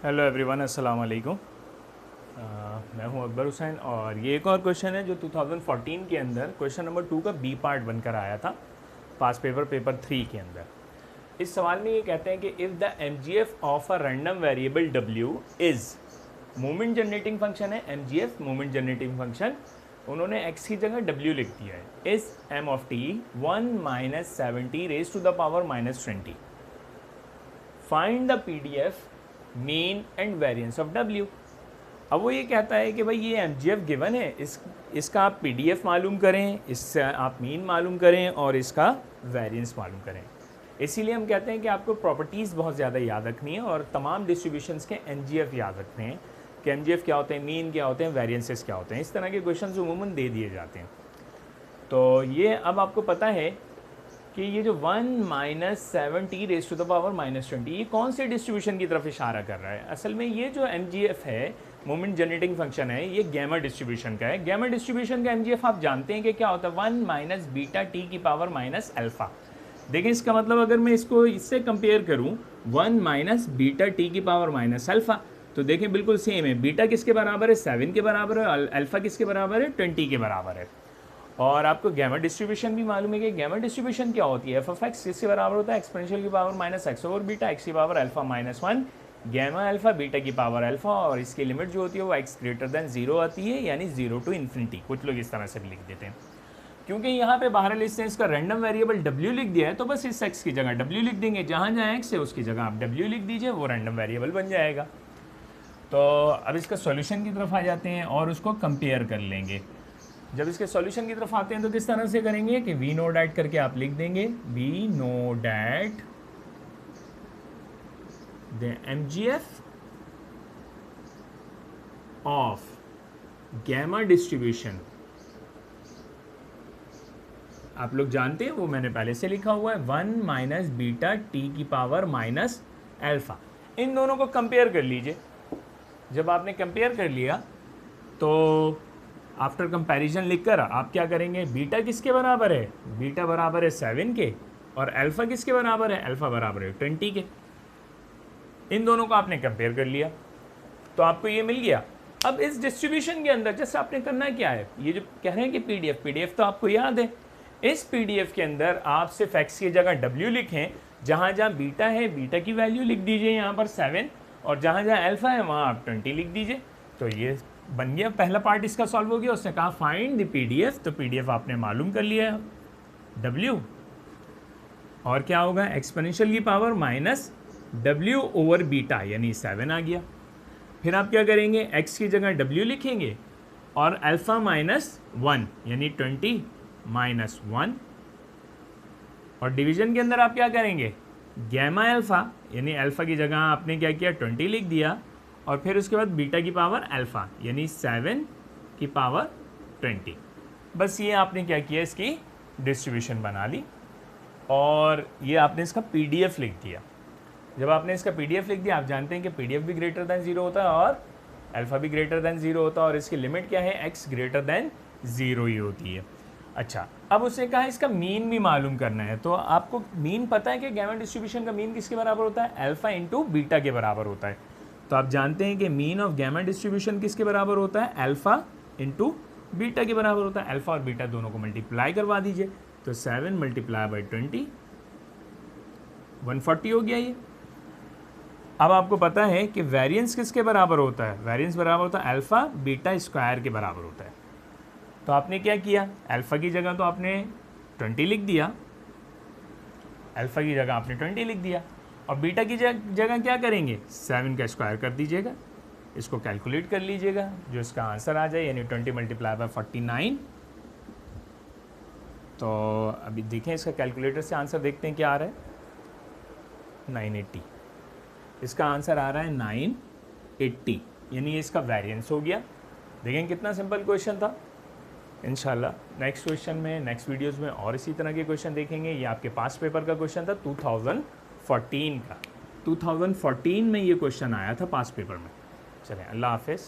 Hello everyone, अस्सलाम वालेकुम। मैं हूं अकबर हुसैन और ये एक और क्वेश्चन है जो 2014 के अंदर क्वेश्चन नंबर 2 का बी पार्ट बनकर आया था पास पेपर 3 के अंदर। इस सवाल में ये कहते हैं कि if the M G F of a random variable W is moment generating function है, M G F moment generating function, उन्होंने x की जगह w लिख दिया है। इस m of t 1 minus 70 raise to the power minus 20, find the P D F mean and variance of w। अब वो ये कहता है कि भाई ये एम जी एफ गिवन है, इसका आप पी डी एफ मालूम करें, इससे आप मीन मालूम करें और इसका वेरियंस मालूम करें। इसीलिए हम कहते हैं कि आपको प्रॉपर्टीज़ बहुत ज़्यादा याद रखनी है और तमाम डिस्ट्रीब्यूशंस के एन जी एफ याद रखने हैं कि एम जी एफ क्या होते हैं, मीन क्या होते हैं, वेरियंसेस क्या होते हैं। इस तरह के क्वेश्चन उमूमन दे दिए जाते हैं। तो ये अब आपको पता है कि ये जो 1 minus 70 raise to the power minus 20 ये कौन से डिस्ट्रीब्यूशन की तरफ इशारा कर रहा है। असल में ये जो एम जी एफ है, मोमेंट जनरेटिंग फंक्शन है, ये गैमा डिस्ट्रीब्यूशन का है। गैमा डिस्ट्रीब्यूशन का एम जी एफ आप जानते हैं कि क्या होता है, 1 माइनस बीटा टी की पावर माइनस अल्फ़ा। देखें इसका मतलब अगर मैं इसको इससे कंपेयर करूँ 1 माइनस बीटा टी की पावर माइनस अल्फ़ा, तो देखें बिल्कुल सेम है। बीटा किसके बराबर है, 7 के बराबर है, अल्फ़ा किसके बराबर है, 20 के बराबर है। और आपको गैमा डिस्ट्रीब्यूशन भी मालूम है कि गैमा डिस्ट्रीब्यूशन क्या होती है, एफ ऑफ एक्स किसके बराबर होता है, एक्सपोनेंशियल की power minus x over beta, x की power alpha minus 1, gamma alpha beta की पावर अल्फा, और इसकी लिमिट जो होती है वो एक्स ग्रेटर देन 0 आती है, यानी 0 टू इन्फिनिटी। कुछ लोग इस तरह से भी लिख देते हैं। क्योंकि यहाँ पे बाहर इसने इसका रैंडम वेरिएबल w लिख दिया है, तो बस इस x की जगह w लिख देंगे, जहाँ जहाँ x है उसकी जगह आप w लिख दीजिए, वो रैंडम वेरिएबल बन जाएगा। तो अब इसका सॉल्यूशन की तरफ आ जाते हैं और उसको कंपेयर कर लेंगे। जब इसके सॉल्यूशन की तरफ आते हैं तो किस तरह से करेंगे कि वी नो डैट करके आप लिख देंगे, we know that the M G F of gamma distribution, आप लोग जानते हैं वो मैंने पहले से लिखा हुआ है, 1 माइनस बीटा टी की पावर माइनस अल्फा। इन दोनों को कंपेयर कर लीजिए। जब आपने कंपेयर कर लिया तो आफ्टर कंपैरिजन लिखकर आप क्या करेंगे, बीटा किसके बराबर है, बीटा बराबर है 7 के, और अल्फ़ा किसके बराबर है, अल्फ़ा बराबर है 20 के। इन दोनों को आपने कंपेयर कर लिया तो आपको ये मिल गया। अब इस डिस्ट्रीब्यूशन के अंदर जैसे आपने करना क्या है, ये जो कह रहे हैं कि पीडीएफ तो आपको याद है। इस पीडीएफ के अंदर आप सिर्फ एक्स की जगह डब्ल्यू लिखें, जहाँ जहाँ बीटा है बीटा की वैल्यू लिख दीजिए यहाँ पर 7, और जहाँ जहाँ अल्फ़ा है वहाँ आप 20 लिख दीजिए। तो ये बन गया, पहला पार्ट इसका सॉल्व हो गया। उसने कहा फाइंड द पीडीएफ, तो पीडीएफ आपने मालूम कर लिया w, और क्या होगा, एक्सपोनेंशियल की power minus w over beta, यानी 7 आ गया। फिर आप क्या करेंगे, x की जगह w लिखेंगे और अल्फ़ा माइनस 1 यानी 20 माइनस 1, और डिवीजन के अंदर आप क्या करेंगे, गैमा अल्फ़ा यानी अल्फ़ा की जगह आपने क्या किया 20 लिख दिया, और फिर उसके बाद बीटा की पावर अल्फ़ा यानी 7 की पावर 20। बस ये आपने क्या किया, इसकी डिस्ट्रीब्यूशन बना ली और ये आपने इसका पीडीएफ लिख दिया। जब आपने इसका पीडीएफ लिख दिया, आप जानते हैं कि पीडीएफ भी ग्रेटर दैन 0 होता है और अल्फ़ा भी ग्रेटर दैन 0 होता है, और इसकी लिमिट क्या है, x ग्रेटर दैन 0 ही होती है। अच्छा, अब उसने कहा इसका मीन भी मालूम करना है। तो आपको मीन पता है कि गैमा डिस्ट्रीब्यूशन का मीन किसके बराबर होता है, अल्फ़ा इंटू बीटा के बराबर होता है। तो आप जानते हैं कि मीन ऑफ गैमा डिस्ट्रीब्यूशन किसके बराबर होता है, अल्फ़ा इंटू बीटा के बराबर होता है। अल्फ़ा और बीटा दोनों को मल्टीप्लाई करवा दीजिए, तो 7 मल्टीप्लाई बाई 20 140 हो गया ये। अब आपको पता है कि वेरिएंस किसके बराबर होता है, वेरिएंस बराबर होता है अल्फ़ा बीटा स्क्वायर के बराबर होता है। तो आपने क्या किया, अल्फ़ा की जगह तो आपने 20 लिख दिया, अल्फ़ा की जगह आपने 20 लिख दिया, और बीटा की जगह क्या करेंगे, 7 का स्क्वायर कर दीजिएगा, इसको कैलकुलेट कर लीजिएगा, जो इसका आंसर आ जाए, यानी 20 मल्टीप्लाई बाई 49। तो अभी देखें इसका कैलकुलेटर से आंसर देखते हैं क्या आ रहा है, 980। इसका आंसर आ रहा है 980, यानी इसका वेरिएंस हो गया। देखें कितना सिंपल क्वेश्चन था। इंशाल्लाह नेक्स्ट क्वेश्चन में, नेक्स्ट वीडियोस में और इसी तरह के क्वेश्चन देखेंगे। ये आपके पास पेपर का क्वेश्चन था 2014 का, 2014 में ये क्वेश्चन आया था पास पेपर में। चलें, अल्लाह हाफिज़।